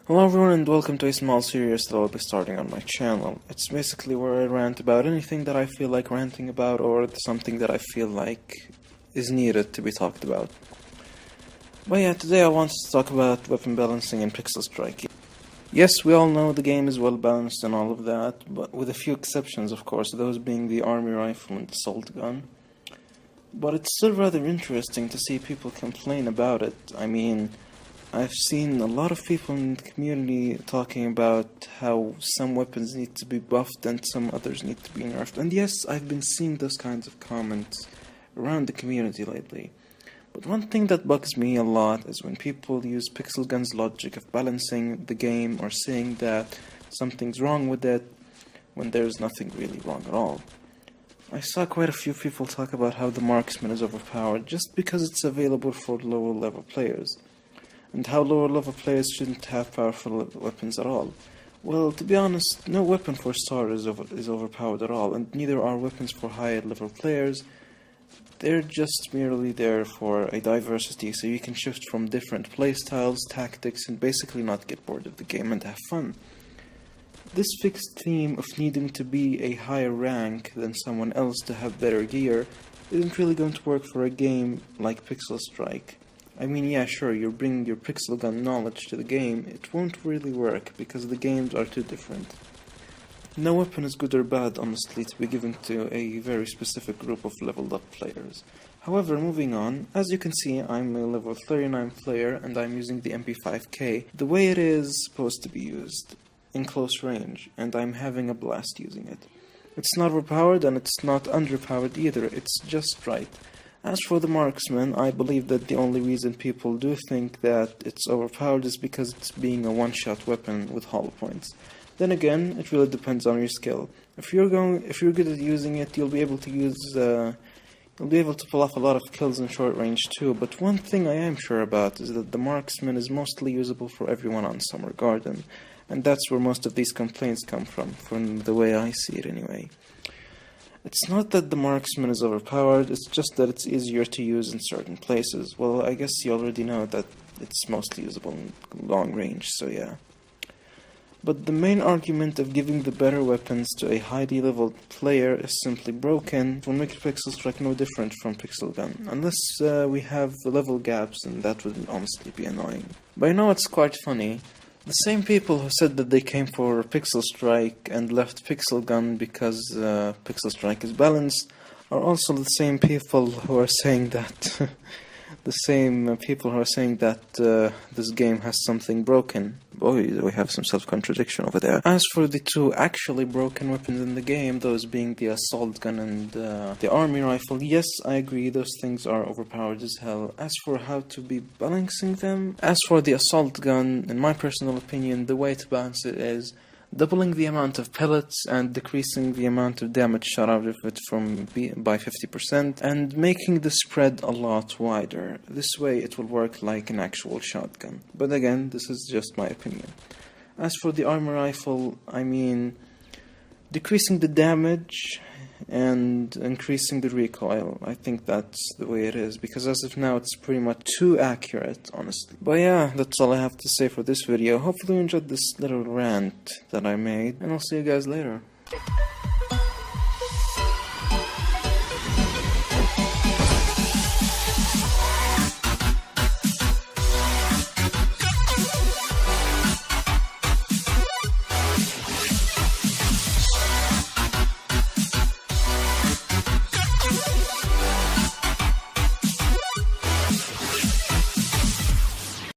Hello everyone and welcome to a small series that I'll be starting on my channel. It's basically where I rant about anything that I feel like ranting about or something that I feel like is needed to be talked about. But yeah, today I want to talk about weapon balancing and pixel striking. Yes, we all know the game is well balanced and all of that, but with a few exceptions of course, those being the army rifle and assault gun. But it's still rather interesting to see people complain about it. I mean, I've seen a lot of people in the community talking about how some weapons need to be buffed and some others need to be nerfed. And yes, I've been seeing those kinds of comments around the community lately. But one thing that bugs me a lot is when people use Pixel Gun's logic of balancing the game or saying that something's wrong with it when there's nothing really wrong at all. I saw quite a few people talk about how the marksman is overpowered just because it's available for lower level players, and how lower level players shouldn't have powerful weapons at all. Well, to be honest, no weapon for starters is overpowered at all, and neither are weapons for higher level players. They're just merely there for a diversity, so you can shift from different playstyles, tactics, and basically not get bored of the game and have fun. This fixed theme of needing to be a higher rank than someone else to have better gear isn't really going to work for a game like Pixel Strike. I mean, yeah, sure, you're bringing your pixel gun knowledge to the game, it won't really work because the games are too different. No weapon is good or bad, honestly, to be given to a very specific group of leveled up players. However, moving on, as you can see, I'm a level 39 player and I'm using the MP5K the way it is supposed to be used, in close range, and I'm having a blast using it. It's not overpowered and it's not underpowered either, it's just right. As for the marksman, I believe that the only reason people do think that it's overpowered is because it's being a one-shot weapon with hollow points. Then again, it really depends on your skill. If you're good at using it, you'll be able to pull off a lot of kills in short range too. But one thing I am sure about is that the marksman is mostly usable for everyone on Summer Garden, and that's where most of these complaints come from the way I see it anyway. It's not that the marksman is overpowered, it's just that it's easier to use in certain places. Well, I guess you already know that it's mostly usable in long range, so yeah. But the main argument of giving the better weapons to a highly leveled player is simply broken. It will make Pixel Strike no different from Pixel Gun, unless we have level gaps, and that would honestly be annoying. But I know it's quite funny. The same people who said that they came for Pixel Strike and left Pixel Gun because Pixel Strike is balanced are also the same people who are saying that this game has something broken. Boy, we have some self-contradiction over there. As for the two actually broken weapons in the game, those being the assault gun and the army rifle, yes, I agree, those things are overpowered as hell. As for how to be balancing them, as for the assault gun, in my personal opinion, the way to balance it is doubling the amount of pellets and decreasing the amount of damage shot out of it by 50% and making the spread a lot wider. This way it will work like an actual shotgun. But again, this is just my opinion. As for the armor rifle, I mean, decreasing the damage and increasing the recoil. I think that's the way it is, because as of now it's pretty much too accurate, honestly. But yeah, that's all I have to say for this video. Hopefully you enjoyed this little rant that I made, and I'll see you guys later.